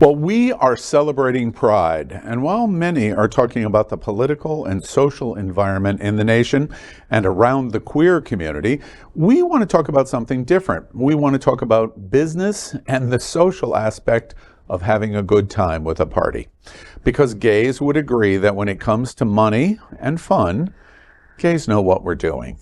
Well, we are celebrating Pride, and while many are talking about the political and social environment in the nation and around the queer community, we want to talk about something different. We want to talk about business and the social aspect of having a good time with a party. Because gays would agree that when it comes to money and fun, gays know what we're doing.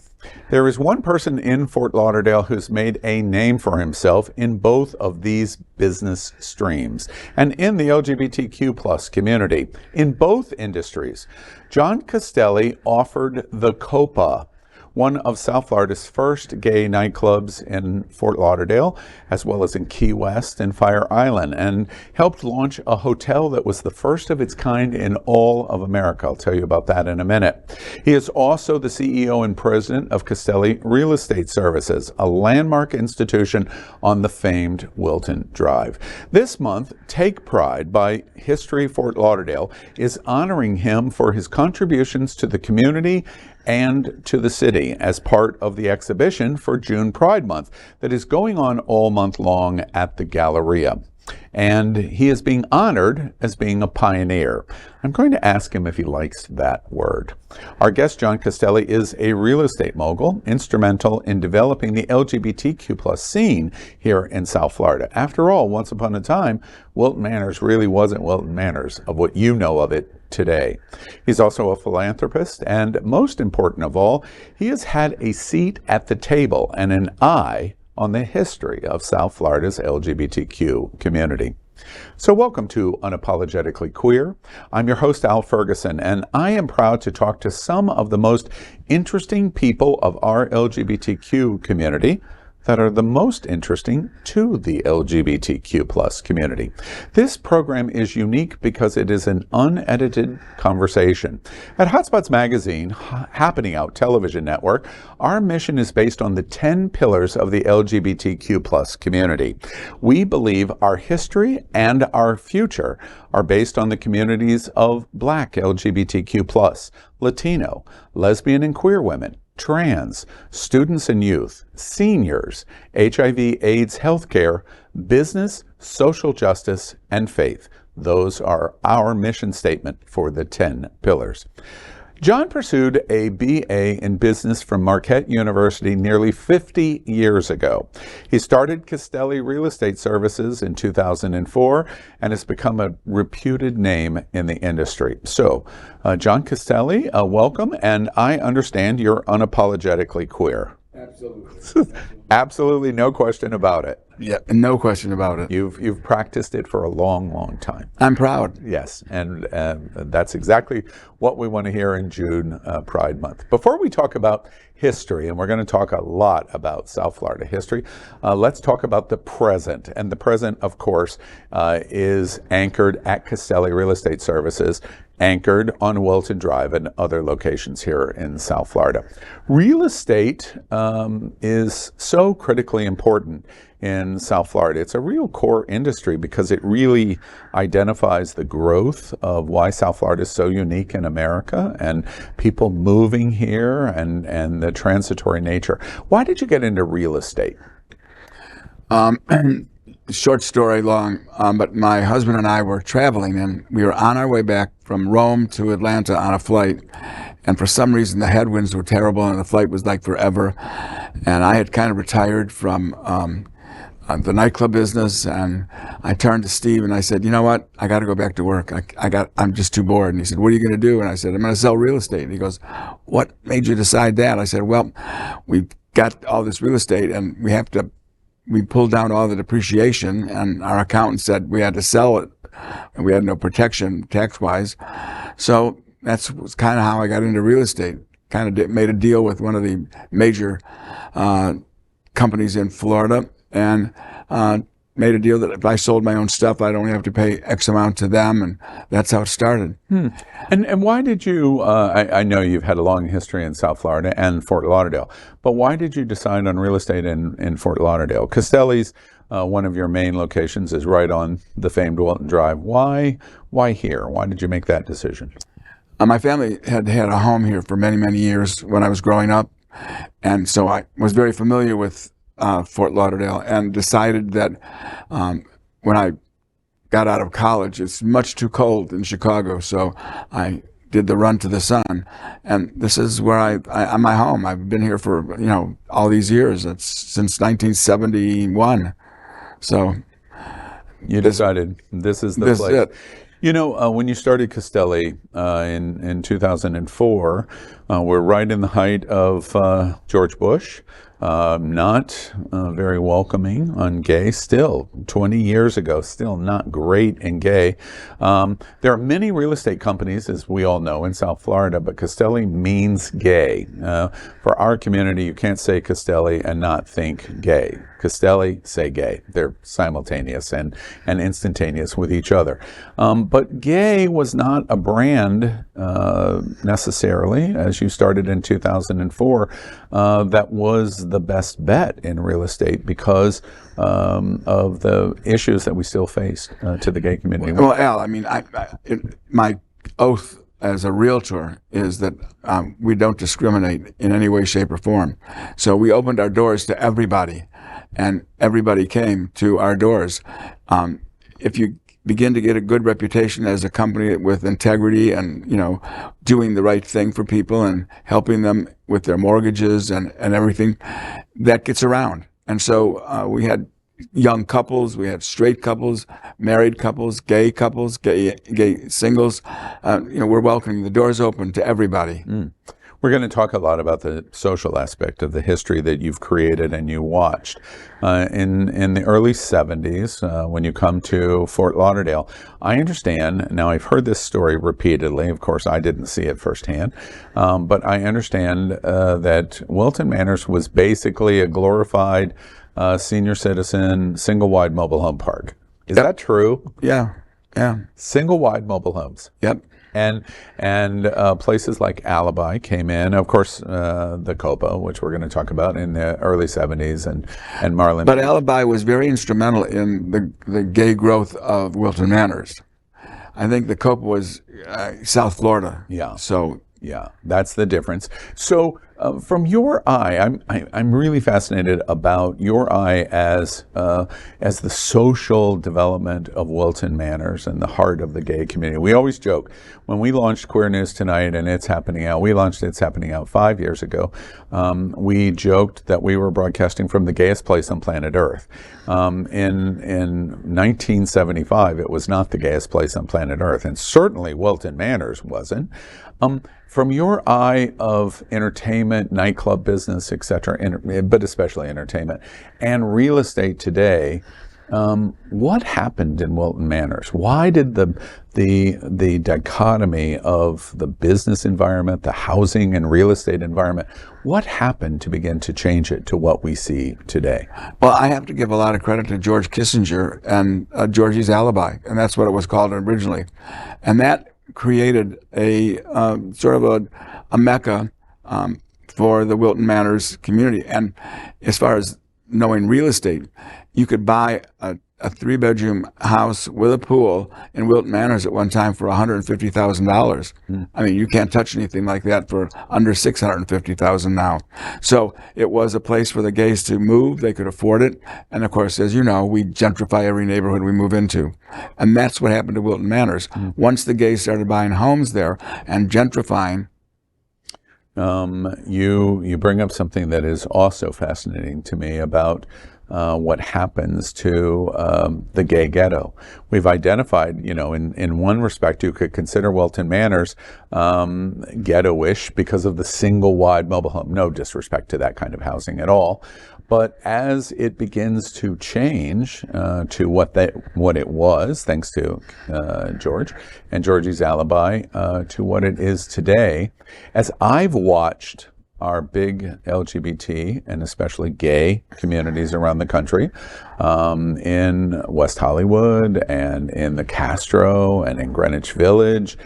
There is one person in Fort Lauderdale who's made a name for himself in both of these business streams and in the LGBTQ plus community in both industries. John Castelli offered the Copa, one of South Florida's first gay nightclubs in Fort Lauderdale, as well as in Key West and Fire Island, and helped launch a hotel that was the first of its kind in all of America. I'll tell you about that in a minute. He is also the CEO and president of Castelli Real Estate Services, a landmark institution on the famed Wilton Drive. This month, Take Pride by History Fort Lauderdale is honoring him for his contributions to the community and to the city as part of the exhibition for June Pride Month that is going on all month long at the Galleria. And he is being honored as being a pioneer. I'm going to ask him if he likes that word. Our guest, John Castelli, is a real estate mogul, instrumental in developing the LGBTQ plus scene here in South Florida. After all, once upon a time, Wilton Manors really wasn't Wilton Manors of what you know of it today. He's also a philanthropist, and most important of all, he has had a seat at the table and an eye on the history of South Florida's LGBTQ community. So welcome to Unapologetically Queer. I'm your host, Al Ferguson, and I am proud to talk to some of the most interesting people of our LGBTQ community that are the most interesting to the LGBTQ plus community. This program is unique because it is an unedited conversation. At Hotspots Magazine, Happening Out television network, our mission is based on the 10 pillars of the LGBTQ plus community. We believe our history and our future are based on the communities of Black LGBTQ plus, Latino, lesbian and queer women, trans, students and youth, seniors, HIV/AIDS healthcare, business, social justice, and faith. Those are our mission statement for the 10 pillars. John pursued a BA in business from Marquette University nearly 50 years ago. He started Castelli Real Estate Services in 2004 and has become a reputed name in the industry. So, John Castelli, welcome, and I understand you're unapologetically queer. Absolutely. Absolutely, no question about it. Yeah, no question about it. You've practiced it for a long, long time. I'm proud. Yes, and that's exactly what we want to hear in June Pride Month. Before we talk about history, and we're going to talk a lot about South Florida history, let's talk about the present. And the present, of course, is anchored at Castelli Real Estate Services, anchored on Wilton Drive and other locations here in South Florida. Real estate is so critically important in South Florida. It's a real core industry because it really identifies the growth of why South Florida is so unique in America and people moving here and the transitory nature. Why did you get into real estate? Short story long, but my husband and I were traveling, and we were on our way back from Rome to Atlanta on a flight, and for some reason the headwinds were terrible and the flight was like forever, and I had kind of retired from the nightclub business, and I turned to Steve and I said, you know what, I got to go back to work. I'm just too bored. And he said, what are you going to do? And I said, I'm going to sell real estate. And he goes, what made you decide that? I said, well, we've got all this real estate and we pulled down all the depreciation, and our accountant said we had to sell it, and we had no protection tax-wise. So that's kind of how I got into real estate. Kind of made a deal with one of the major companies in Florida, and made a deal that if I sold my own stuff, I'd only have to pay X amount to them, and that's how it started. And why did you, I know you've had a long history in South Florida and Fort Lauderdale, but why did you decide on real estate in Fort Lauderdale? Castelli's, one of your main locations, is right on the famed Wilton Drive. Why here? Why did you make that decision? My family had had a home here for many, many years when I was growing up, and so I was very familiar with Fort Lauderdale, and decided that when I got out of college. It's much too cold in Chicago, so I did the run to the sun, and this is where I'm my home. I've been here for all these years. It's since 1971. So you decided this is the place. It. When you started Castelli in 2004, we're right in the height of George Bush. Not very welcoming on gay, still 20 years ago, still not great in gay. There are many real estate companies, as we all know, in South Florida, but Castelli means gay. For our community, you can't say Castelli and not think gay. Castelli, say gay. They're simultaneous and instantaneous with each other. But gay was not a brand necessarily, as you started in 2004, that was the best bet in real estate because of the issues that we still face to the gay community. Well, Al, I mean, my oath as a realtor is that we don't discriminate in any way, shape, or form. So we opened our doors to everybody, and everybody came to our doors. If you begin to get a good reputation as a company with integrity and doing the right thing for people and helping them with their mortgages and everything, that gets around. And so we had young couples, we had straight couples, married couples, gay singles. We're welcoming, the doors open to everybody. We're going to talk a lot about the social aspect of the history that you've created and you watched. In the early 70s, when you come to Fort Lauderdale, I understand, now I've heard this story repeatedly, of course I didn't see it firsthand, but I understand that Wilton Manors was basically a glorified senior citizen single-wide mobile home park. Is that true? Yeah. Single-wide mobile homes. Yep. And places like Alibi came in, of course, the Copa, which we're going to talk about in the early 70s, and Marlin. But Alibi was very instrumental in the gay growth of Wilton Manors. I think the Copa was South Florida. Yeah. So yeah, that's the difference. So from your eye, I'm really fascinated about your eye as the social development of Wilton Manors and the heart of the gay community. We always joke when we launched Queer News Tonight and It's Happening Out. We launched It's Happening Out 5 years ago. We joked that we were broadcasting from the gayest place on planet Earth. In 1975, it was not the gayest place on planet Earth, and certainly Wilton Manors wasn't. From your eye of entertainment, nightclub business, etc., but especially entertainment, and real estate today, what happened in Wilton Manors? Why did the dichotomy of the business environment, the housing and real estate environment, what happened to begin to change it to what we see today? Well, I have to give a lot of credit to George Kissinger and Georgie's Alibi, and that's what it was called originally. And that created a sort of a mecca for the Wilton Manors community. And as far as knowing real estate, you could buy a 3-bedroom house with a pool in Wilton Manors at one time for $150,000. I mean, you can't touch anything like that for under $650,000 now. So it was a place for the gays to move. They could afford it. And of course, as you know, we gentrify every neighborhood we move into. And that's what happened to Wilton Manors. Once the gays started buying homes there and gentrifying. You bring up something that is also fascinating to me about what happens to the gay ghetto. We've identified, in one respect, you could consider Wilton Manors ghetto-ish because of the single-wide mobile home. No disrespect to that kind of housing at all. But as it begins to change to what it was, thanks to George and Georgie's Alibi, to what it is today, as I've watched our big LGBT and especially gay communities around the country, in West Hollywood and in the Castro and in Greenwich Village,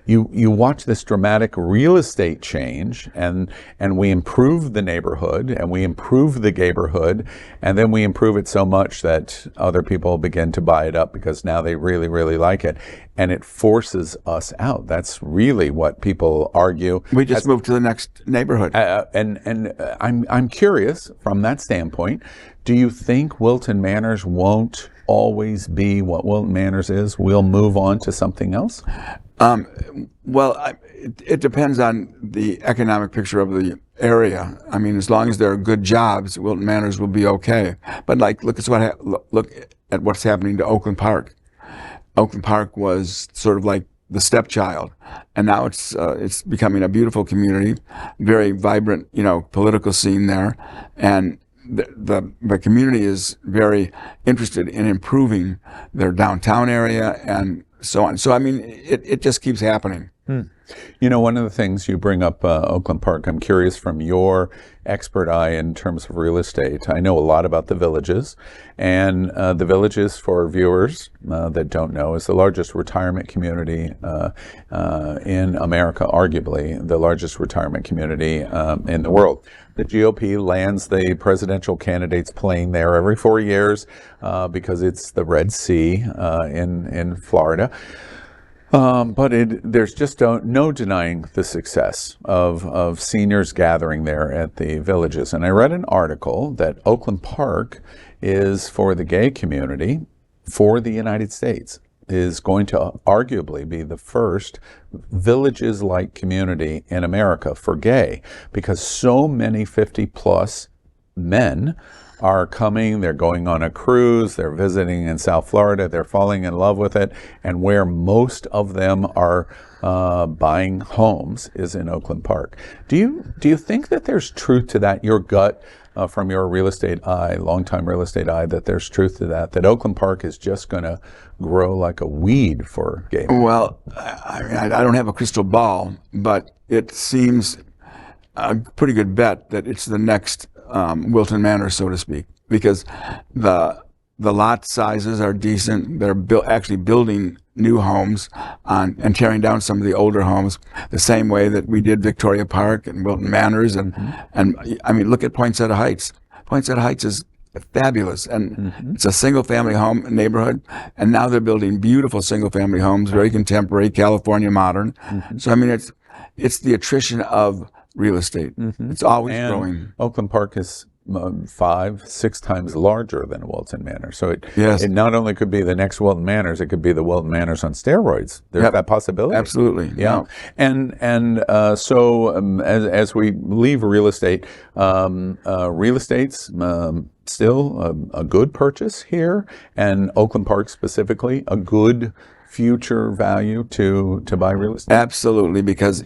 you watch this dramatic real estate change, and we improve the neighborhood and we improve the gayborhood, and then we improve it so much that other people begin to buy it up because now they really, really like it, and it forces us out. That's really what people argue. We just move to the next neighborhood. And I'm curious from that standpoint. Do you think Wilton Manors won't always be what Wilton Manors is? We'll move on to something else? Well, it depends on the economic picture of the area. I mean, as long as there are good jobs, Wilton Manors will be okay. But like, look at what's happening to Oakland Park. Oakland Park was sort of like the stepchild, and now it's becoming a beautiful community, very vibrant, political scene there, and the community is very interested in improving their downtown area and so on. So I mean, it just keeps happening. One of the things you bring up, Oakland Park, I'm curious from your expert eye in terms of real estate. I know a lot about the Villages, and the Villages, for viewers that don't know, is the largest retirement community in America, arguably the largest retirement community in the world. The GOP lands the presidential candidates plane there every 4 years because it's the Red Sea in Florida. But there's just no denying the success of seniors gathering there at the Villages. And I read an article that Oakland Park is, for the gay community, for the United States, is going to arguably be the first Villages-like community in America for gay, because so many 50-plus men are coming, they're going on a cruise, they're visiting in South Florida, they're falling in love with it, and where most of them are buying homes is in Oakland Park. Do you think that there's truth to that, your gut from your real estate eye, longtime real estate eye, that there's truth to that Oakland Park is just going to grow like a weed for gay men? Well, I don't have a crystal ball, but it seems a pretty good bet that it's the next Wilton Manors, so to speak, because the lot sizes are decent. They're actually building new homes and tearing down some of the older homes, the same way that we did Victoria Park and Wilton Manors, and I mean, look at Poinsettia Heights. Poinsettia Heights is fabulous, and it's a single-family home neighborhood, and now they're building beautiful single-family homes, very contemporary, California modern. So I mean, it's the attrition of real estate. It's always growing. Oakland Park is 5-6 times larger than Wilton Manors. So it not only could be the next Wilton Manors, it could be the Wilton Manors on steroids. There's that possibility. Absolutely. Yeah. So as we leave real estate, real estate's still a good purchase here, and Oakland Park specifically, a good future value to buy real estate? Absolutely, because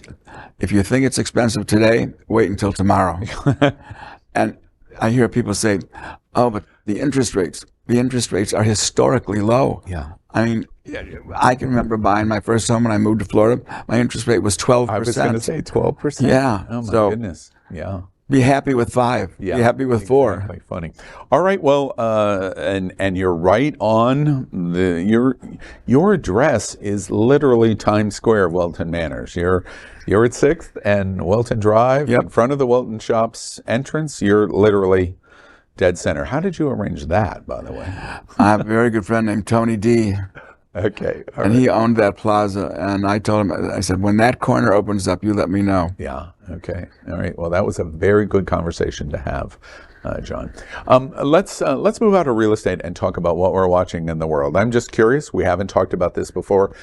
if you think it's expensive today, wait until tomorrow. And I hear people say, oh, but the interest rates are historically low. Yeah. I mean, I can remember buying my first home when I moved to Florida. My interest rate was 12%. I was going to say 12%. Yeah. Oh, my goodness. Yeah. Be happy with 5. Yeah, be happy with 4. Exactly. Funny. All right. Well, and you're right on. Your address is literally Times Square, Wilton Manors. You're at 6th and Wilton Drive, in front of the Wilton Shops entrance. You're literally dead center. How did you arrange that, by the way? I have a very good friend named Tony D. Okay. And he owned that plaza, and I told him, I said, when that corner opens up, you let me know. Yeah. Okay. All right. Well, that was a very good conversation to have, John. Let's move out of real estate and talk about what we're watching in the world. I'm just curious. We haven't talked about this before.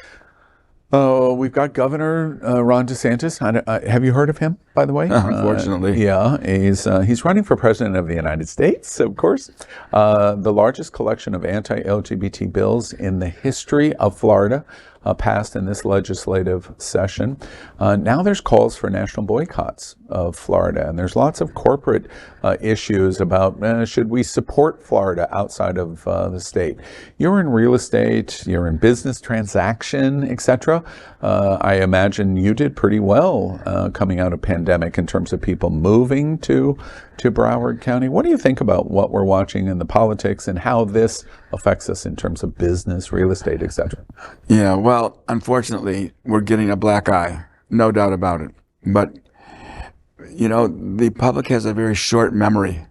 We've got Governor Ron DeSantis. Have you heard of him, by the way? Unfortunately. Yeah, he's running for president of the United States, of course. The largest collection of anti-LGBT bills in the history of Florida passed in this legislative session. Now there's calls for national boycotts of Florida, and there's lots of corporate issues about should we support Florida outside of the state. You're in real estate, you're in business transaction, etc. I imagine you did pretty well coming out of pandemic in terms of people moving to Broward County. What do you think about what we're watching in the politics and how this affects us in terms of business, real estate, etc.? Yeah, well, unfortunately, we're getting a black eye, no doubt about it. But, you know, the public has a very short memory.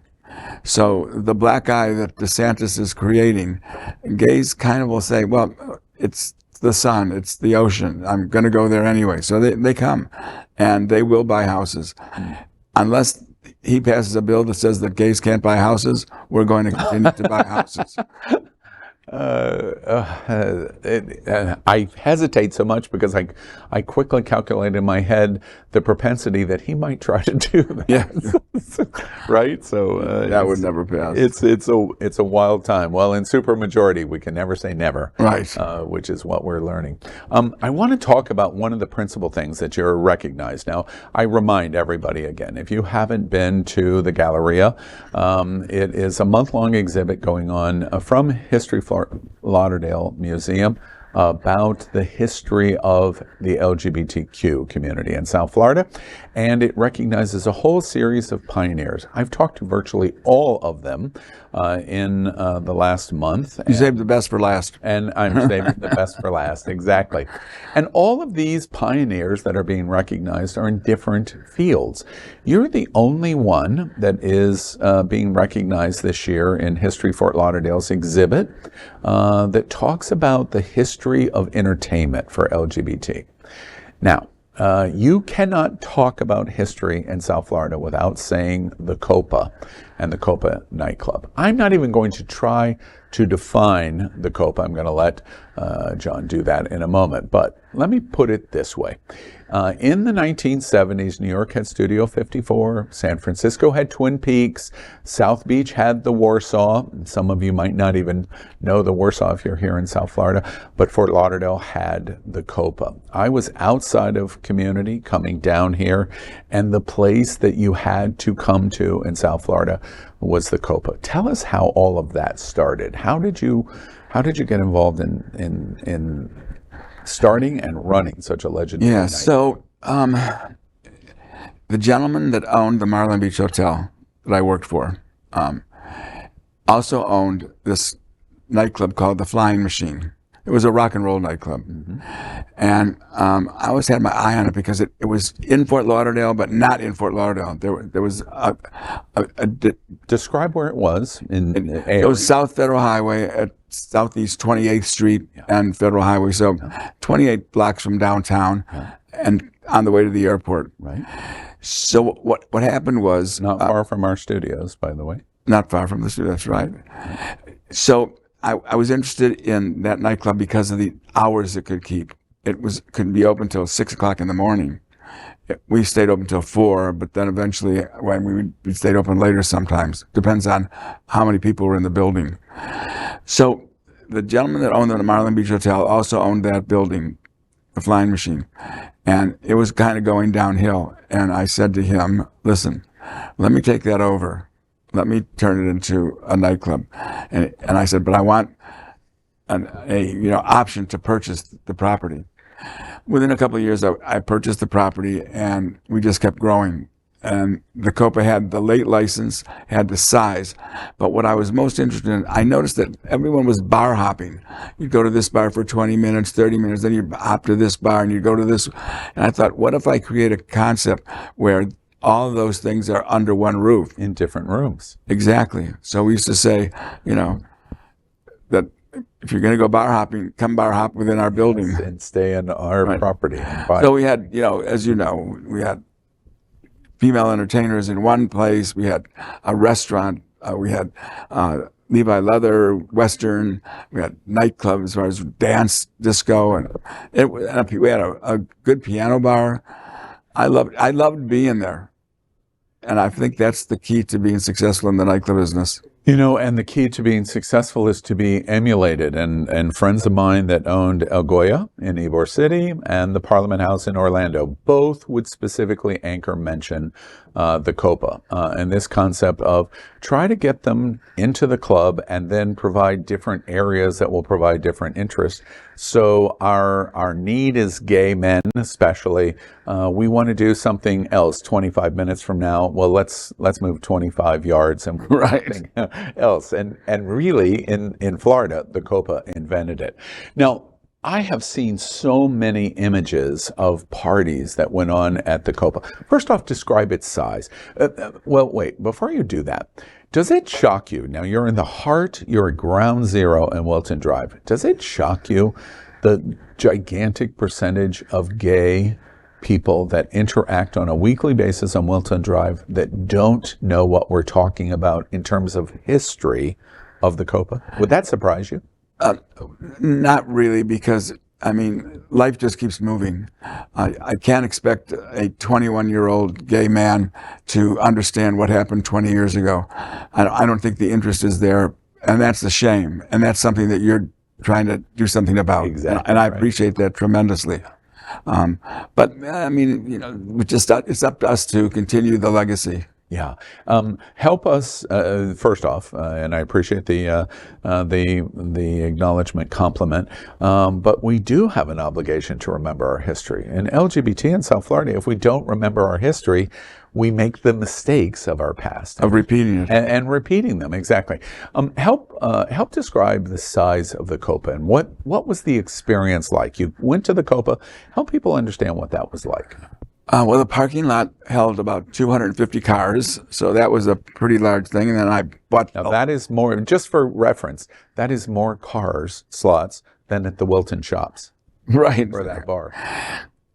So the black eye that DeSantis is creating, gays kind of will say, well, it's the sun, it's the ocean, I'm going to go there anyway. So they come, and they will buy houses. Unless he passes a bill that says that gays can't buy houses, we're going to continue to buy houses. I hesitate so much because I quickly calculate in my head the propensity that he might try to do that. Yeah. Right? So That would never pass. It's a wild time. Well, in supermajority, we can never say never. Right. Which is what we're learning. I want to talk about one of the principal things that you're recognized. Now, I remind everybody again, if you haven't been to the Galleria, it is a month-long exhibit going on from History Fort Lauderdale Museum about the history of the LGBTQ community in South Florida, and it recognizes a whole series of pioneers. I've talked to virtually all of them in the last month. You saved the best for last. And I'm saving the best for last, exactly. And all of these pioneers that are being recognized are in different fields. You're the only one that is being recognized this year in History Fort Lauderdale's exhibit that talks about the history of entertainment for LGBT. Now, you cannot talk about history in South Florida without saying the Copa and the Copa nightclub. I'm not even going to try to define the Copa. I'm going to let John do that in a moment. But let me put it this way. In the 1970s, New York had Studio 54, San Francisco had Twin Peaks, South Beach had the Warsaw. Some of you might not even know the Warsaw if you're here in South Florida, but Fort Lauderdale had the Copa. I was outside of community coming down here, and the place that you had to come to in South Florida was the Copa. Tell us how all of that started. How did you get involved in starting and running such a legendary night? So the gentleman that owned the MARLIN Beach Hotel that I worked for also owned this nightclub called the Flying Machine. It was a rock and roll nightclub. And I always had my eye on it because it was in Fort Lauderdale, but not in Fort Lauderdale. There was Describe where it was. It was South Federal Highway at Southeast 28th Street and Federal Highway. So 28 blocks from downtown and on the way to the airport. Right. So what happened was... Not far from our studios, by the way. Not far from the studio, that's right. So I was interested in that nightclub because of the hours it could keep. Could be open till 6 o'clock in the morning. We stayed open till 4, but then eventually we stayed open later sometimes. Depends on how many people were in the building. So the gentleman that owned the MARLIN Beach Hotel also owned that building, the Flying Machine. And it was kind of going downhill. And I said to him, listen, let me take that over. Let me turn it into a nightclub. And I said, but I want an option to purchase the property. Within a couple of years, I purchased the property, and we just kept growing. And the Copa had the late license, had the size. But what I was most interested in, I noticed that everyone was bar hopping. You'd go to this bar for 20 minutes, 30 minutes, then you'd hop to this bar, and you'd go to this. And I thought, what if I create a concept where all of those things are under one roof? In different rooms. Exactly. So we used to say, that if you're going to go bar hopping, come bar hop within our building. And stay in our property. So we had, as you know, we had female entertainers in one place. We had a restaurant. We had Levi Leather, Western. We had nightclubs as far as dance, disco, and we had a good piano bar. I loved being there. And I think that's the key to being successful in the nightclub business. And the key to being successful is to be emulated. And friends of mine that owned El Goya in Ybor City and the Parliament House in Orlando both would specifically mention the Copa and this concept of try to get them into the club and then provide different areas that will provide different interests. So our need is gay men, especially. We want to do something else 25 minutes from now. Well, let's move 25 yards and right. else. And really in Florida, the Copa invented it. Now, I have seen so many images of parties that went on at the Copa. First off, describe its size. Well, wait, before you do that, does it shock you? Now, you're at ground zero in Wilton Drive. Does it shock you the gigantic percentage of gay people that interact on a weekly basis on Wilton Drive that don't know what we're talking about in terms of history of the Copa? Would that surprise you? Not really, because I mean, life just keeps moving. I can't expect a 21-year-old gay man to understand what happened 20 years ago. I don't think the interest is there, and that's a shame. And that's something that you're trying to do something about. Exactly, and I appreciate that tremendously. But I mean, you know, it's up to us to continue the legacy. Yeah. Help us, first off, and I appreciate the acknowledgement compliment, but we do have an obligation to remember our history. And LGBT in South Florida, if we don't remember our history, we make the mistakes of our past. Of repeating it. And repeating them, exactly. Help describe the size of the Copa and what was the experience like? You went to the Copa. Help people understand what that was like. Well, the parking lot held about 250 cars, so that was a pretty large thing. And then I bought... Now that is more, just for reference, that is more cars, slots, than at the Wilton shops. Right. For that bar.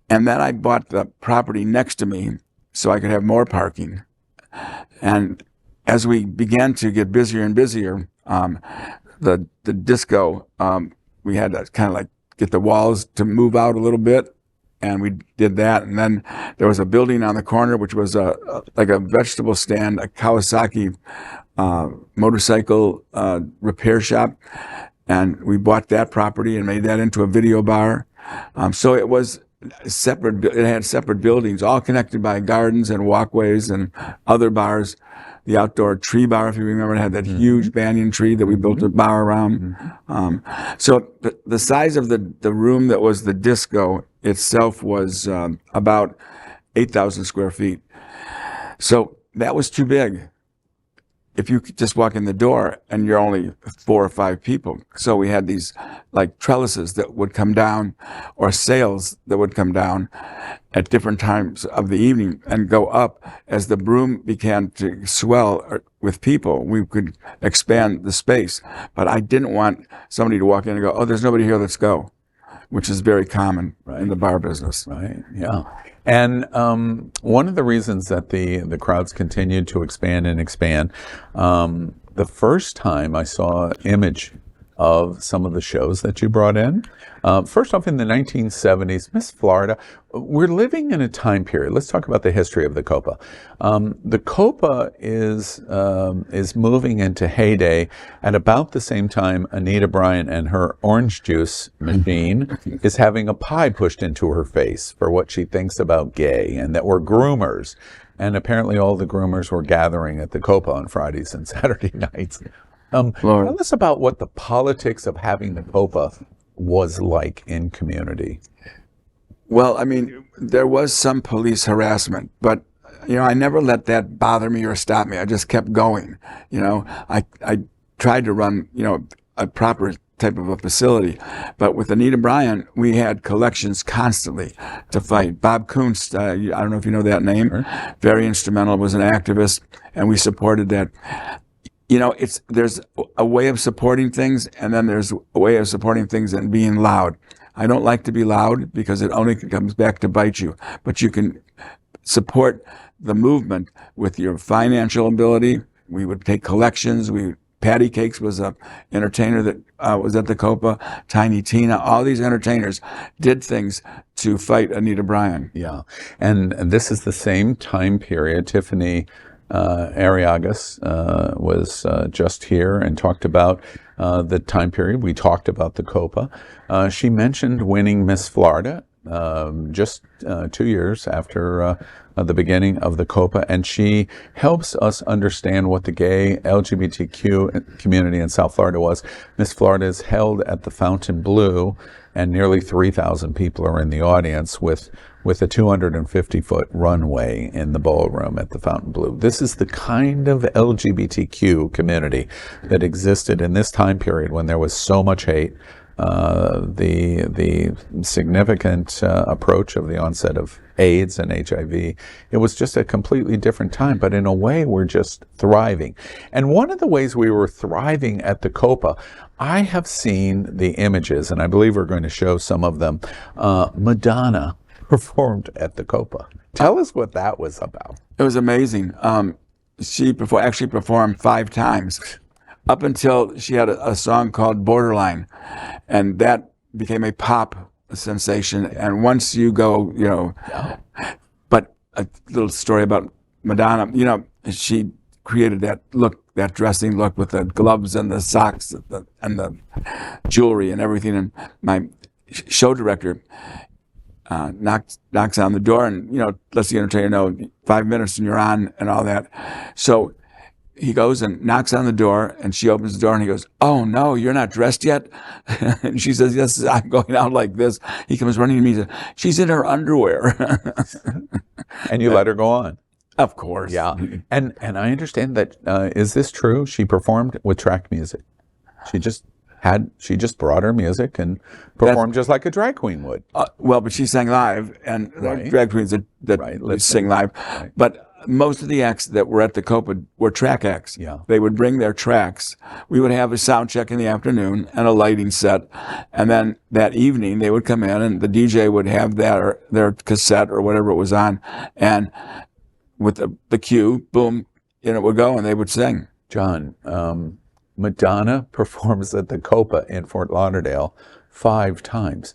And then I bought the property next to me so I could have more parking. And as we began to get busier and busier, the disco, we had to kind of like get the walls to move out a little bit. And we did that, and then there was a building on the corner which was like a vegetable stand, a Kawasaki motorcycle repair shop, and we bought that property and made that into a video bar. So it was separate. It had separate buildings, all connected by gardens and walkways and other bars. The outdoor tree bar, if you remember, it had that huge banyan tree that we built a bar around. So the size of the room that was the disco itself was about 8,000 square feet. So that was too big if you could just walk in the door and you're only 4 or 5 people. So we had these like trellises that would come down, or sails that would come down at different times of the evening and go up. As the room began to swell with people, we could expand the space. But I didn't want somebody to walk in and go, oh, there's nobody here, let's go, which is very common in the bar business. Right, yeah. And one of the reasons that the crowds continued to expand and expand, the first time I saw an image of some of the shows that you brought in, first off in the 1970s, Miss Florida, we're living in a time period. Let's talk about the history of the Copa. The Copa is moving into heyday at about the same time Anita Bryant and her orange juice machine is having a pie pushed into her face for what she thinks about gay, and that we're groomers. And apparently all the groomers were gathering at the Copa on Fridays and Saturday nights. Tell us about what the politics of having the Copa was like in community. Well, I mean, there was some police harassment, but, you know, I never let that bother me or stop me. I just kept going. You know, I tried to run, you know, a proper type of a facility. But with Anita Bryant, we had collections constantly to fight. Bob Kunst, I don't know if you know that name, very instrumental, was an activist, and we supported that. You know, there's a way of supporting things, and then there's a way of supporting things and being loud. I don't like to be loud because it only comes back to bite you. But you can support the movement with your financial ability. We would take collections. Patty Cakes was an entertainer that was at the Copa. Tiny Tina, all these entertainers did things to fight Anita Bryant. Yeah, and this is the same time period. Tiffany Arriagas was just here and talked about the time period. We talked about the Copa. She mentioned winning Miss Florida just 2 years after the beginning of the Copa, and she helps us understand what the gay LGBTQ community in South Florida was. Miss Florida is held at the Fontainebleau, and nearly 3,000 people are in the audience with a 250-foot runway in the ballroom at the Fontainebleau. This is the kind of LGBTQ community that existed in this time period when there was so much hate. The significant approach of the onset of AIDS and HIV. It was just a completely different time, but in a way we're just thriving. And one of the ways we were thriving at the Copa, I have seen the images, and I believe we're going to show some of them. Madonna performed at the Copa. Tell us what that was about. It was amazing. She actually performed 5 times, up until she had a song called Borderline, and that became a pop sensation. And once you go, but a little story about Madonna, she created that look, that dressing look with the gloves and the socks and the jewelry and everything. And my show director knocks on the door and, lets the entertainer know 5 minutes and you're on and all that. So he goes and knocks on the door, and she opens the door and he goes, "Oh no, you're not dressed yet?" And she says, "Yes, I'm going out like this." He comes running to me and says, "She's in her underwear." And you let her go on. Of course. Yeah. And I understand that, is this true? She performed with track music. She just brought her music and performed just like a drag queen would. Well, but she sang live, and Right. drag queens that sing live. Right. But most of the acts that were at the Copa were track acts. Yeah. They would bring their tracks. We would have a sound check in the afternoon and a lighting set. And then that evening they would come in and the DJ would have their cassette or whatever it was on. And with the cue, boom, it would go and they would sing. John, Madonna performs at the Copa in Fort Lauderdale 5 times.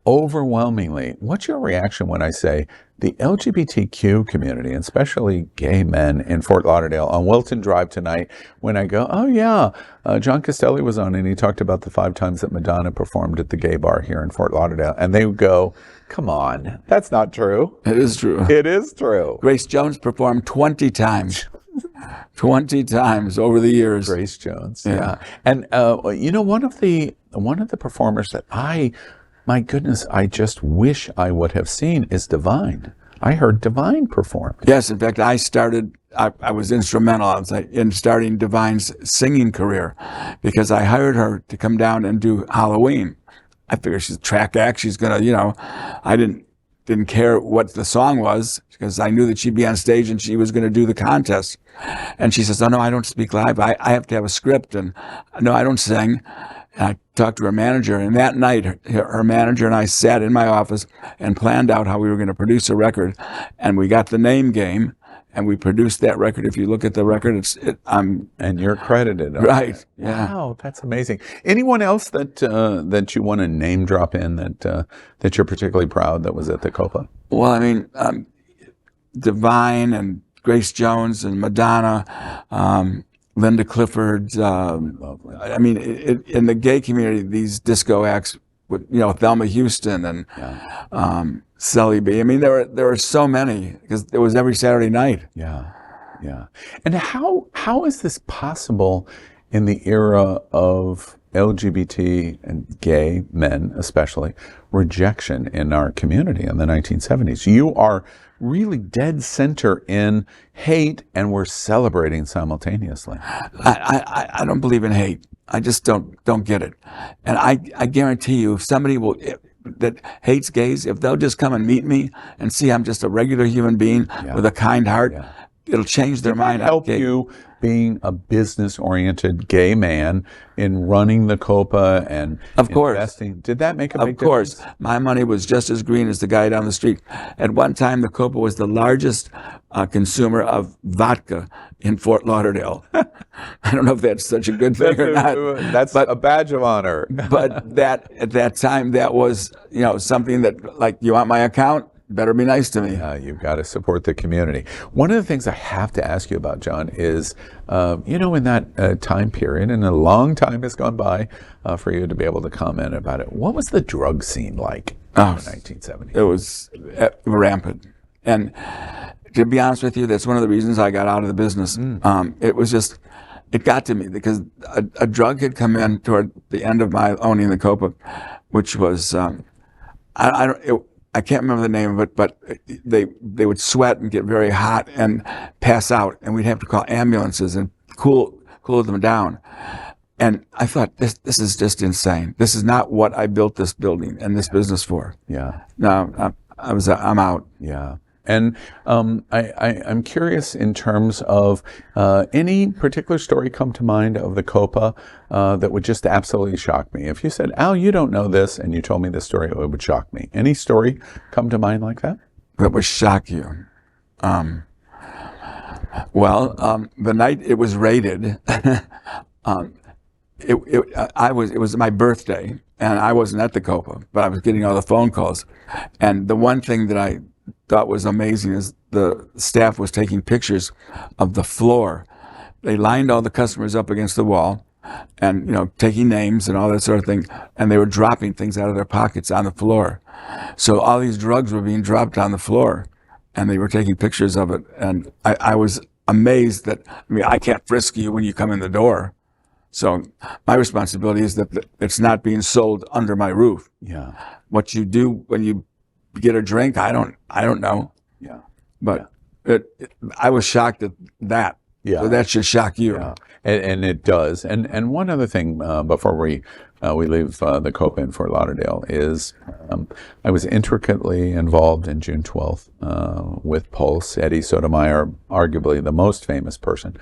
Overwhelmingly, what's your reaction when I say the LGBTQ community, and especially gay men in Fort Lauderdale on Wilton Drive tonight, when I go, "Oh yeah, John Castelli was on and he talked about the 5 times that Madonna performed at the gay bar here in Fort Lauderdale," and they would go, "Come on, that's not true." It is true. It is true. Grace Jones performed 20 times. 20 times over the years. Grace Jones. Yeah. And one of the performers that my goodness, I just wish I would have seen is Divine. I heard Divine perform. Yes, in fact, I was instrumental in starting Divine's singing career, because I hired her to come down and do Halloween. I figured she's a track act. She's gonna, I didn't care what the song was, because I knew that she'd be on stage and she was going to do the contest. And she says, "Oh no, I don't speak live. I have to have a script, and no, I don't sing." And I talked to her manager, and that night her manager and I sat in my office and planned out how we were going to produce a record. And we got the name game, and we produced that record. If you look at the record, And you're credited. right. Yeah. Wow, that's amazing. Anyone else that you want to name drop in that you're particularly proud that was at the Copa? Well, I mean, Divine and Grace Jones and Madonna, Linda Clifford. I mean, in the gay community, these disco acts, with Thelma Houston and Celly B. I mean, there were so many, because it was every Saturday night. Yeah, yeah. And how is this possible in the era of LGBT and gay men, especially, rejection in our community in the 1970s? You are really dead center in hate, and we're celebrating simultaneously. I don't believe in hate. I just don't get it. And I guarantee you, if somebody that hates gays, if they'll just come and meet me and see I'm just a regular human being with a kind heart, it'll change their mind. Help you being a business-oriented gay man in running the Copa and investing. Did that make a big difference? Of course. My money was just as green as the guy down the street. At one time, the Copa was the largest consumer of vodka in Fort Lauderdale. I don't know if that's such a good thing or not. That's a badge of honor. But at that time, that was something that, like, you want my account? Better be nice to me. You've got to support the community. One of the things I have to ask you about, John, is, in that time period, and a long time has gone by for you to be able to comment about it, what was the drug scene like in the 1970s? It was rampant. And to be honest with you, that's one of the reasons I got out of the business. It got to me because a drug had come in toward the end of my owning the Copa, which was, I can't remember the name of it, but they would sweat and get very hot and pass out, and we'd have to call ambulances and cool them down. And I thought, this is just insane. This is not what I built this building and this business for. Yeah. No, I'm out. Yeah. And I'm curious in terms of any particular story come to mind of the Copa that would just absolutely shock me. If you said, Al, you don't know this, and you told me this story, it would shock me. Any story come to mind like that? That would shock you. The night it was raided, it was my birthday, and I wasn't at the Copa, but I was getting all the phone calls. And the one thing that I thought was amazing is the staff was taking pictures of the floor. They lined all the customers up against the wall, and taking names and all that sort of thing, and they were dropping things out of their pockets on the floor. So all these drugs were being dropped on the floor, and they were taking pictures of it. And I was amazed that, I can't frisk you when you come in the door. So my responsibility is that it's not being sold under my roof. Yeah. What you do when you get a drink, I don't know. Yeah. But I was shocked at that. Yeah. So that should shock you. Yeah. And it does. And one other thing before we leave the Copa in Fort Lauderdale is I was intricately involved in June 12th with Pulse. Eddie Sotomayor, arguably the most famous person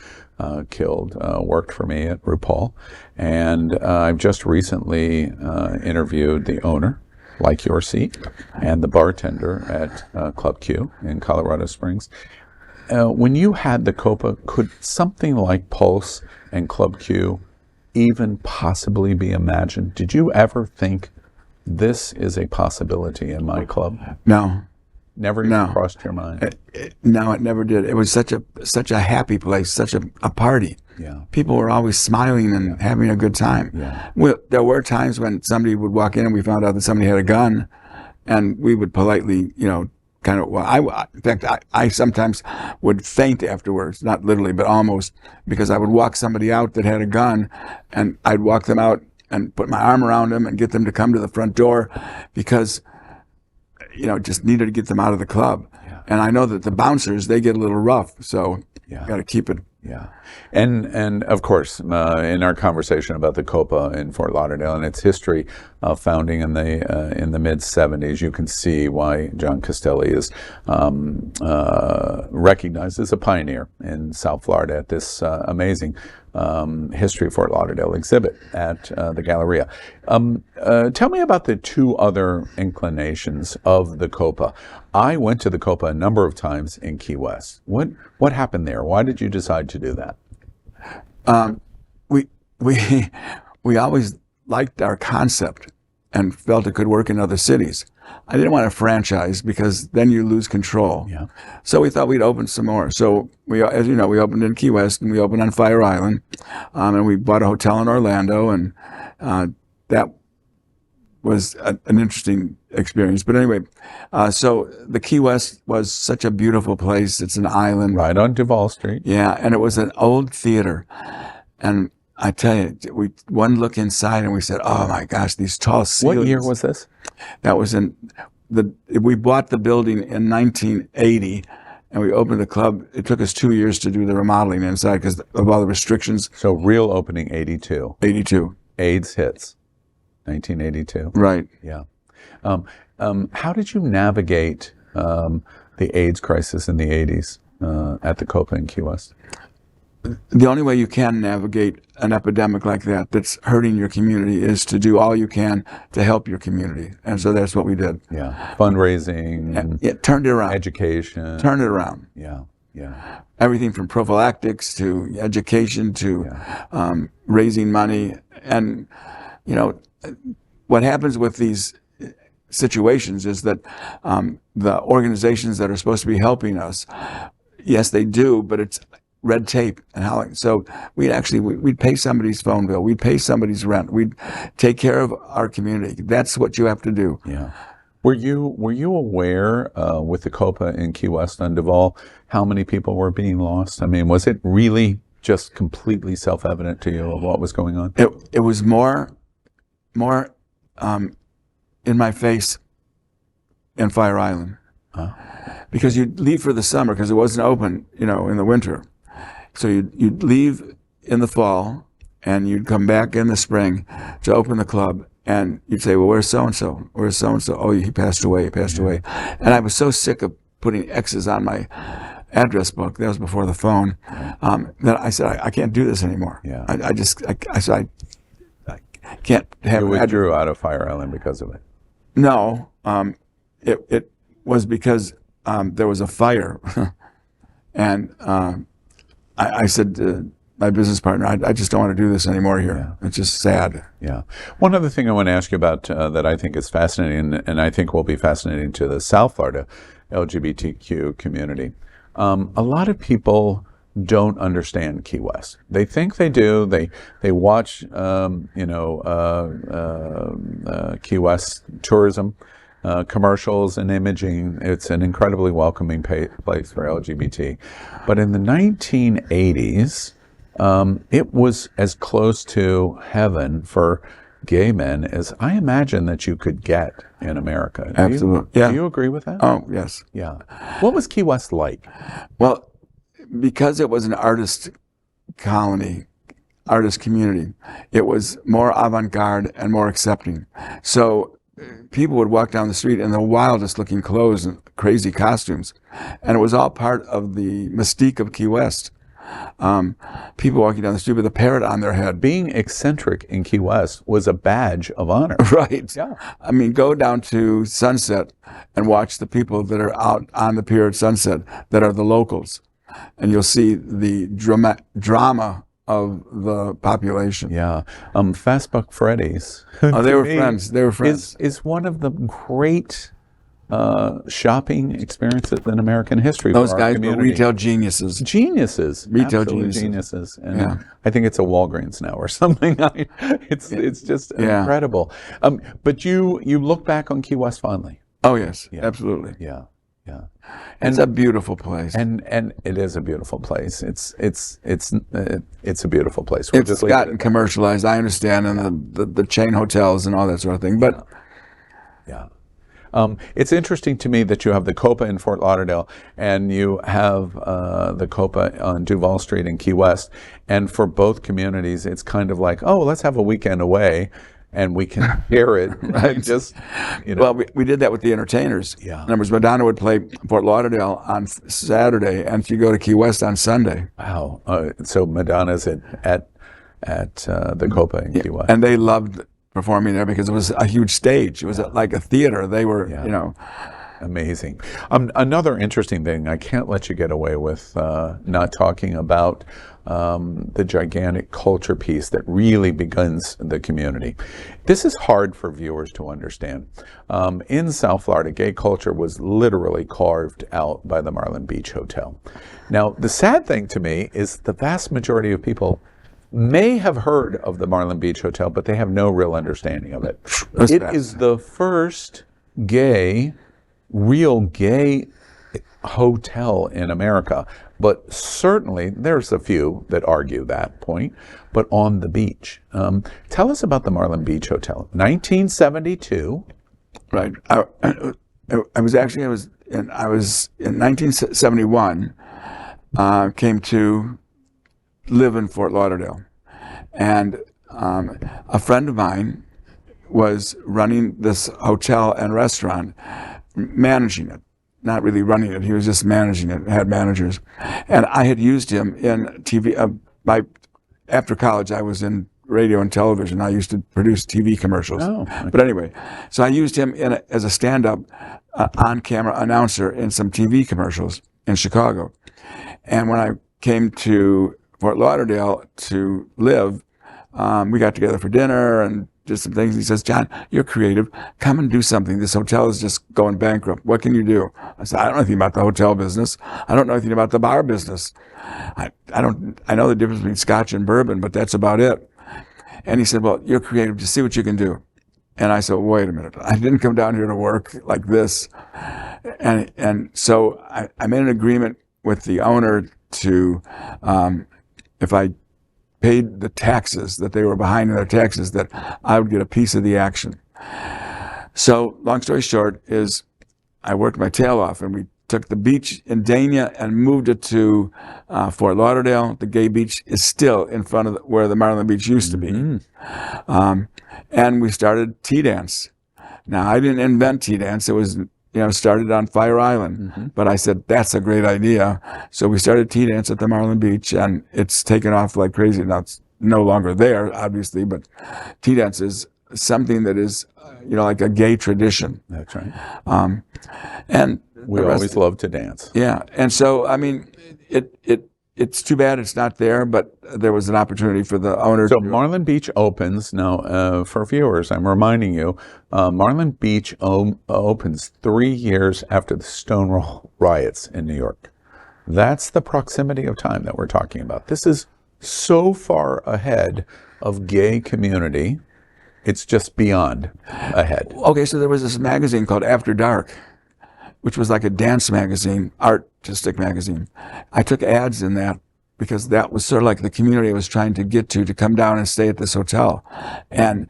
killed, worked for me at RuPaul. And I've just recently interviewed the owner, Like Your Seat, and the bartender at Club Q in Colorado Springs. When you had the Copa, could something like Pulse and Club Q even possibly be imagined? Did you ever think this is a possibility in my club? No. Never even crossed your mind? No, it never did. It was such a happy place, such a party. Yeah. People were always smiling and having a good time. Yeah. There were times when somebody would walk in and we found out that somebody had a gun, and we would politely, kind of, in fact, I sometimes would faint afterwards, not literally, but almost, because I would walk somebody out that had a gun, and I'd walk them out and put my arm around them and get them to come to the front door, because, just needed to get them out of the club. Yeah. And I know that the bouncers, they get a little rough, so you got to keep it. Yeah. And of course, in our conversation about the Copa in Fort Lauderdale and its history of founding in the mid-'70s, you can see why John Castelli is recognized as a pioneer in South Florida at this amazing History of Fort Lauderdale exhibit at the Galleria. Tell me about the two other inclinations of the Copa. I went to the Copa a number of times in Key West. What happened there? Why did you decide to do that? We always liked our concept and felt it could work in other cities. I didn't want to franchise because then you lose control. Yeah. So we thought we'd open some more. So as you know, we opened in Key West, and we opened on Fire Island, and we bought a hotel in Orlando, and that was an interesting experience. But anyway, so the Key West was such a beautiful place. It's an island. Right on Duval Street. Yeah, and it was an old theater. And I tell you, one look inside and we said, oh my gosh, these tall ceilings. What year was this? That was we bought the building in 1980, and we opened the club. It took us 2 years to do the remodeling inside because of all the restrictions. So real opening 82. 82. AIDS hits 1982. Right. Yeah. How did you navigate the AIDS crisis in the 80s at the Copa in Key West? The only way you can navigate an epidemic like that that's hurting your community is to do all you can to help your community. And so that's what we did. Yeah. Fundraising. It turned it around. Education. Turned it around. Yeah. Yeah. Everything from prophylactics to education to raising money. And, what happens with these situations is that the organizations that are supposed to be helping us, yes, they do, but it's red tape and how. So we'd pay somebody's phone bill, we'd pay somebody's rent, we'd take care of our community. That's what you have to do. Yeah. Were you aware with the Copa in Key West on Duval how many people were being lost? I mean, was it really just completely self-evident to you of what was going on? It was more in my face in Fire Island. Because you'd leave for the summer because it wasn't open, in the winter. So you'd leave in the fall and you'd come back in the spring to open the club, and you'd say, well, where's so-and-so? Where's so-and-so? Oh, he passed away, And I was so sick of putting X's on my address book. That was before the phone. Then I said, I can't do this anymore. Yeah. I said, I can't have. You withdrew out of Fire Island because of it. No, it was because there was a fire, and I said to my business partner, I just don't want to do this anymore here. Yeah. It's just sad. Yeah. One other thing I want to ask you about that I think is fascinating, and I think will be fascinating to the South Florida LGBTQ community. A lot of people don't understand Key West. They think they do. They watch, Key West tourism commercials and imaging. It's an incredibly welcoming place for LGBT. But in the 1980s, it was as close to heaven for gay men as I imagine that you could get in America. Absolutely. Do you agree with that? Oh, yes. Yeah. What was Key West like? Well, because it was an artist colony, artist community, it was more avant-garde and more accepting. So people would walk down the street in the wildest looking clothes and crazy costumes. And it was all part of the mystique of Key West. People walking down the street with a parrot on their head. Being eccentric in Key West was a badge of honor. Right. Yeah. I mean, go down to Sunset and watch the people that are out on the pier at Sunset that are the locals. And you'll see the drama of the population. Yeah. Fastbuck Freddy's. Oh, they were friends. They were friends. Is one of the great shopping experiences in American history. Those for our guys community. were retail geniuses. Retail geniuses. geniuses. And Yeah. I think it's a Walgreens now or something. It's just incredible. But you look back on Key West fondly. Oh yes, absolutely. Yeah. Yeah. And it's a beautiful place. And it is a beautiful place. It's a beautiful place. It's gotten commercialized, I understand, and the chain hotels and all that sort of thing. But yeah. It's interesting to me that you have the Copa in Fort Lauderdale and you have the Copa on Duval Street in Key West. And for both communities, it's kind of like, oh, let's have a weekend away and we can hear it. Right? Just, Well, we did that with the entertainers. Yeah. In other words, Madonna would play Fort Lauderdale on Saturday and she'd go to Key West on Sunday. Wow. So Madonna's at the Copa in Key West. And they loved performing there because it was a huge stage. It was like a theater. They were, Amazing. Another interesting thing, I can't let you get away with not talking about the gigantic culture piece that really begins the community. This is hard for viewers to understand. In South Florida, gay culture was literally carved out by the Marlin Beach Hotel. Now, the sad thing to me is the vast majority of people may have heard of the Marlin Beach Hotel, but they have no real understanding of it. It is the first real gay hotel in America, but certainly there's a few that argue that point, but on the beach. Tell us about the Marlin Beach Hotel. 1972. Right. I was in 1971, came to live in Fort Lauderdale. And a friend of mine was running this hotel and restaurant, managing it. Not really running it, he was just managing it, had managers. And I had used him in TV. After college, I was in radio and television. I used to produce TV commercials. Oh, okay. But anyway, so I used him as a stand-up on-camera announcer in some TV commercials in Chicago. And when I came to Fort Lauderdale to live, we got together for dinner and did some things. He says, "John, you're creative. Come and do something. This hotel is just going bankrupt. What can you do?" I said, "I don't know anything about the hotel business. I don't know anything about the bar business. I know the difference between scotch and bourbon, but that's about it." And he said, "Well, you're creative. Just see what you can do." And I said, "Wait a minute. I didn't come down here to work like this." And so I made an agreement with the owner to, if I paid the taxes that they were behind in their taxes, that I would get a piece of the action. So long story short is I worked my tail off and we took the beach in Dania and moved it to Fort Lauderdale. The gay beach is still in front of where the Marlin Beach used to be. And we started tea dance. Now, I didn't invent tea dance. It was started on Fire Island. But I said, that's a great idea. So we started Tea Dance at the Marlin Beach, and it's taken off like crazy. Now it's no longer there, obviously, but Tea Dance is something that is, like a gay tradition. That's right. And we always love to dance. Yeah. And so, I mean, it's too bad it's not there, but there was an opportunity for the owner. So Marlin Beach opens now. For viewers, I'm reminding you, Marlin Beach opens 3 years after the Stonewall riots in New York. That's the proximity of time that we're talking about. This is so far ahead of gay community. It's just beyond ahead. Okay, so there was this magazine called After Dark, which was like a dance magazine, artistic magazine. I took ads in that because that was sort of like the community I was trying to get to come down and stay at this hotel. And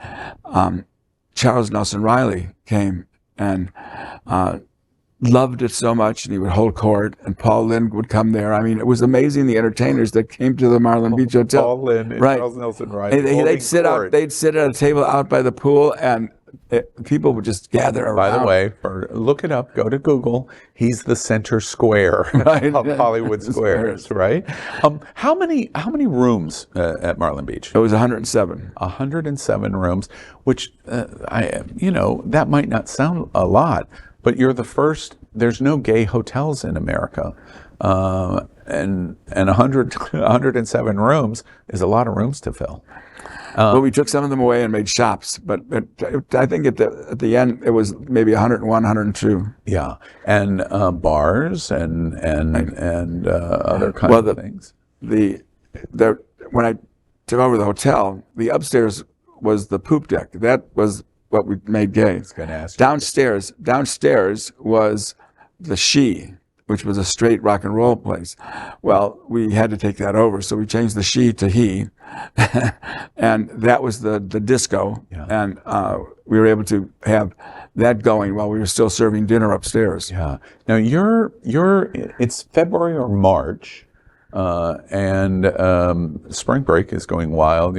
Charles Nelson Riley came and loved it so much, and he would hold court, and Paul Lynde would come there. I mean, it was amazing, the entertainers that came to the Marlin Beach Hotel. Paul Lynde and Charles Nelson Riley. They'd sit at a table out by the pool, and people would just gather around. By the way, look it up, go to Google. He's the center square of Hollywood Squares, right? How many rooms at Marlin Beach? It was 107. 107 rooms, which that might not sound a lot, but you're the first. There's no gay hotels in America, and 107 rooms is a lot of rooms to fill. Well, we took some of them away and made shops, but I think at the end it was maybe 101, 102. Yeah, and bars and other kinds of things. When I took over the hotel, the upstairs was the poop deck. That was what we made gay. I was going to ask you. Downstairs was the She, which was a straight rock and roll place. Well, we had to take that over, so we changed the She to He, and that was the disco. Yeah. And we were able to have that going while we were still serving dinner upstairs. Yeah. Now it's February or March, and spring break is going wild.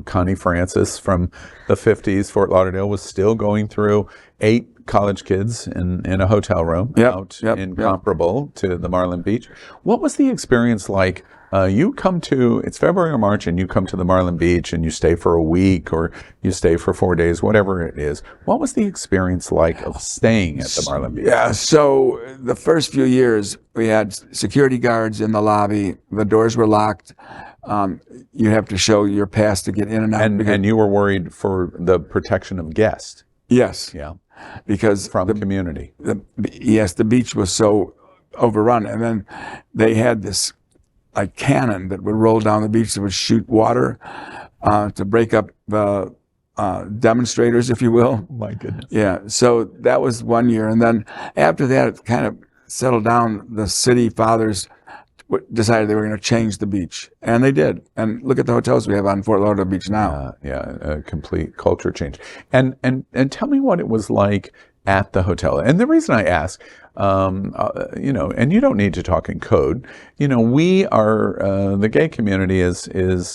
Connie Francis from the 50s, Fort Lauderdale, was still going through 8 college kids in a hotel room, incomparable to the Marlin Beach. What was the experience like? It's February or March, and you come to the Marlin Beach and you stay for a week or you stay for 4 days, whatever it is. What was the experience like of staying at the Marlin Beach? Yeah, so the first few years we had security guards in the lobby. The doors were locked. You have to show your pass to get in and out. And you were worried for the protection of guests. Yes. Yeah. Because from the community. The beach was so overrun. And then they had this like cannon that would roll down the beach that would shoot water to break up the demonstrators, if you will. My goodness. Yeah. So that was 1 year. And then after that, it kind of settled down. The city fathers decided they were going to change the beach, and they did. And look at the hotels we have on Fort Lauderdale Beach now. A complete culture change. And tell me what it was like at the hotel. And the reason I ask, and you don't need to talk in code. We are the gay community is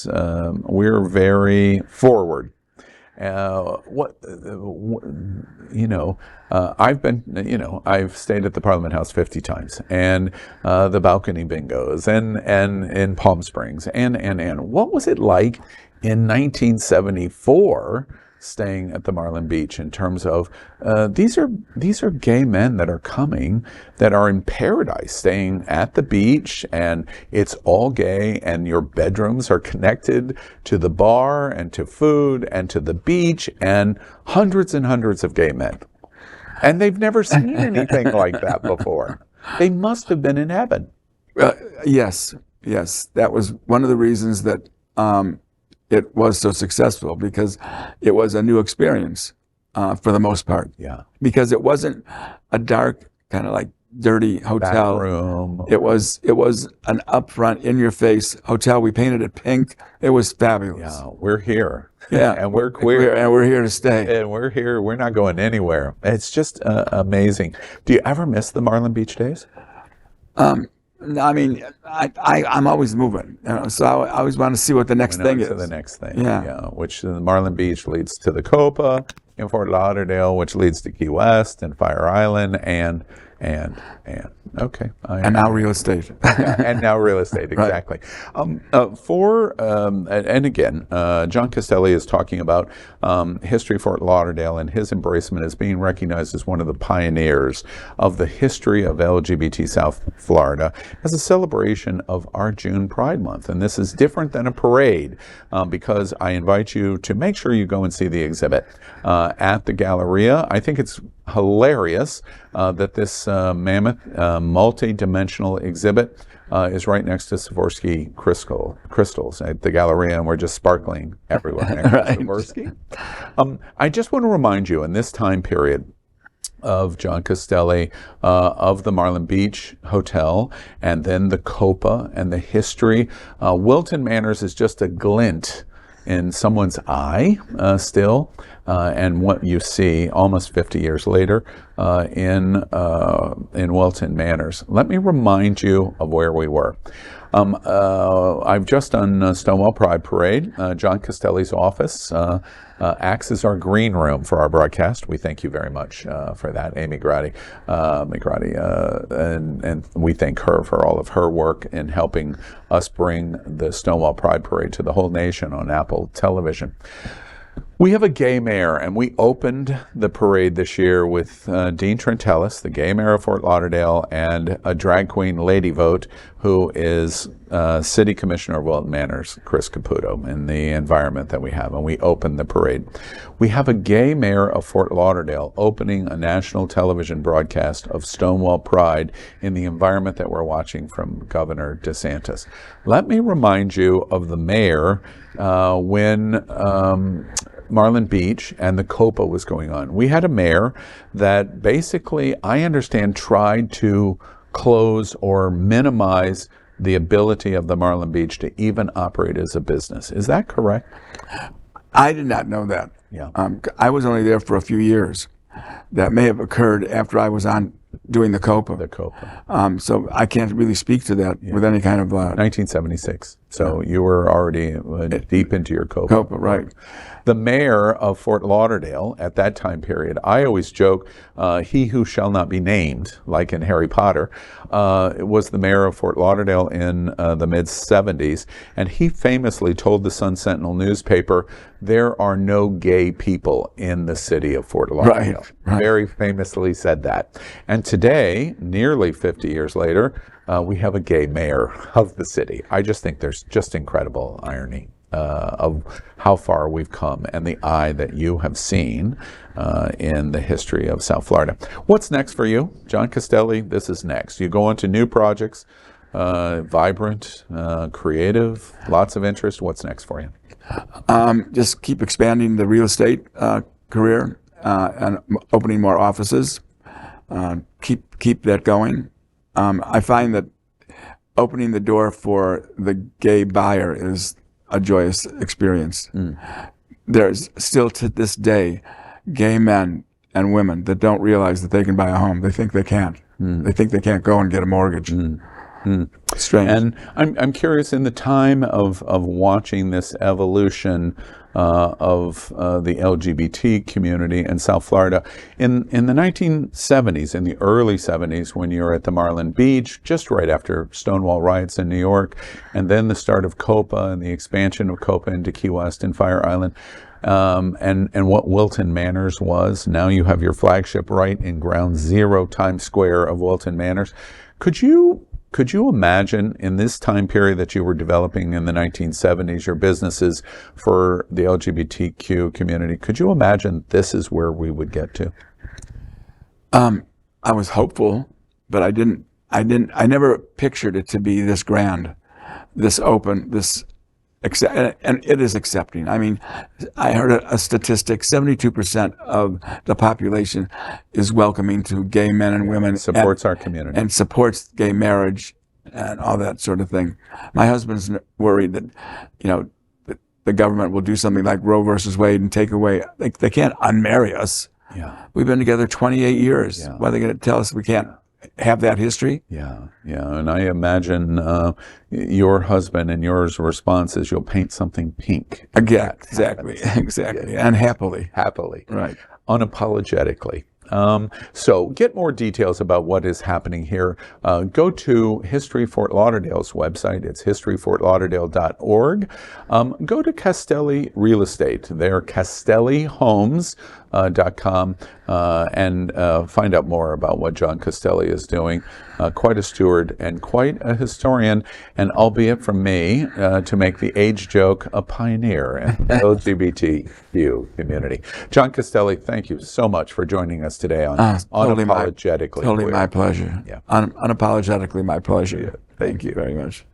we're very forward. I've stayed at the Parliament House 50 times, and the balcony bingos, and in Palm Springs, and what was it like in 1974 staying at the Marlin Beach in terms of these are gay men that are coming, that are in paradise, staying at the beach, and it's all gay, and your bedrooms are connected to the bar and to food and to the beach, and hundreds and hundreds of gay men. And they've never seen anything like that before. They must have been in heaven. Yes. That was one of the reasons that it was so successful, because it was a new experience for the most part. Yeah. Because it wasn't a dark, kind of like dirty hotel. Back room. It was an upfront, in-your-face hotel. We painted it pink. It was fabulous. Yeah, we're here. Yeah, and we're queer. And we're here to stay. And we're here. We're not going anywhere. It's just amazing. Do you ever miss the Marlin Beach days? I mean, I'm always moving, so I always want to see what the next thing is. The next thing, yeah. Which the Marlin Beach leads to the Copa, in Fort Lauderdale, which leads to Key West and Fire Island, and okay. And now real estate. And now real estate, exactly. And again, John Castelli is talking about history of Fort Lauderdale and his embracement as being recognized as one of the pioneers of the history of LGBT South Florida as a celebration of our June Pride Month. And this is different than a parade because I invite you to make sure you go and see the exhibit at the Galleria. I think it's hilarious that this mammoth multi-dimensional exhibit is right next to Swarovski crystals at the Galleria, and we're just sparkling everywhere next to Swarovski. I just want to remind you, in this time period of John Castelli, of the Marlin Beach Hotel, and then the Copa and the history, Wilton Manors is just a glint in someone's eye still, and what you see almost 50 years later in Wilton Manors. Let me remind you of where we were. I've just done Stonewall Pride Parade. John Castelli's office acts as our green room for our broadcast. We thank you very much for that, Amy Grady, and we thank her for all of her work in helping us bring the Stonewall Pride Parade to the whole nation on Apple Television. We have a gay mayor, and we opened the parade this year with Dean Trentellis, the gay mayor of Fort Lauderdale, and a drag queen lady vote who is city commissioner of Wilton Manors, Chris Caputo, in the environment that we have, and we opened the parade. We have a gay mayor of Fort Lauderdale opening a national television broadcast of Stonewall Pride in the environment that we're watching from Governor DeSantis. Let me remind you of the mayor when Marlin Beach and the Copa was going on. We had a mayor that basically, I understand, tried to close or minimize the ability of the Marlin Beach to even operate as a business. Is that correct? I did not know that. Yeah. I was only there for a few years. That may have occurred after I was on doing the Copa. The Copa. So I can't really speak to that with any kind of... 1976. So you were already deep into your Copa. Copa, right. The mayor of Fort Lauderdale at that time period, I always joke, he who shall not be named, like in Harry Potter, was the mayor of Fort Lauderdale in the mid-70s. And he famously told the Sun Sentinel newspaper, there are no gay people in the city of Fort Lauderdale. Right. Very famously said that. And today, nearly 50 years later, we have a gay mayor of the city. I just think there's just incredible irony of how far we've come and the eye that you have seen in the history of South Florida. What's next for you? John Castelli, this is next. You go on to new projects, vibrant, creative, lots of interest. What's next for you? Just keep expanding the real estate career and opening more offices. Keep that going. I find that opening the door for the gay buyer is a joyous experience. There's still to this day gay men and women that don't realize that they can buy a home. They think they can't. They think they can't go and get a mortgage. Strange. And I'm curious, in the time of watching this evolution of the LGBT community in South Florida, in the 1970s, in the early 70s, when you were at the Marlin Beach, just right after Stonewall riots in New York, and then the start of Copa and the expansion of Copa into Key West and Fire Island, and what Wilton Manors was. Now you have your flagship right in ground zero, Times Square of Wilton Manors. Could you imagine, in this time period that you were developing in the 1970s, your businesses for the LGBTQ community, could you imagine this is where we would get to? I was hopeful, but I never pictured it to be this grand, this open, and it is accepting. I mean, I heard a statistic, 72% of the population is welcoming to gay men and women. Supports our community. And supports gay marriage and all that sort of thing. My husband's worried that, the government will do something like Roe versus Wade and take away, they can't unmarry us. Yeah. We've been together 28 years. Yeah. Why are they going to tell us we can't have that history. Yeah, and I imagine your husband and yours response is you'll paint something pink. Again, exactly, and happily. Right. Unapologetically. So get more details about what is happening here. Go to History Fort Lauderdale's website. It's historyfortlauderdale.org. Go to Castelli Real Estate. They're CastelliHomes.com and find out more about what John Castelli is doing. Quite a steward and quite a historian, and albeit from me, to make the age joke, a pioneer in the LGBTQ community. John Castelli, thank you so much for joining us today on Unapologetically. Totally my pleasure. Yeah. Unapologetically my pleasure. Thank you very much.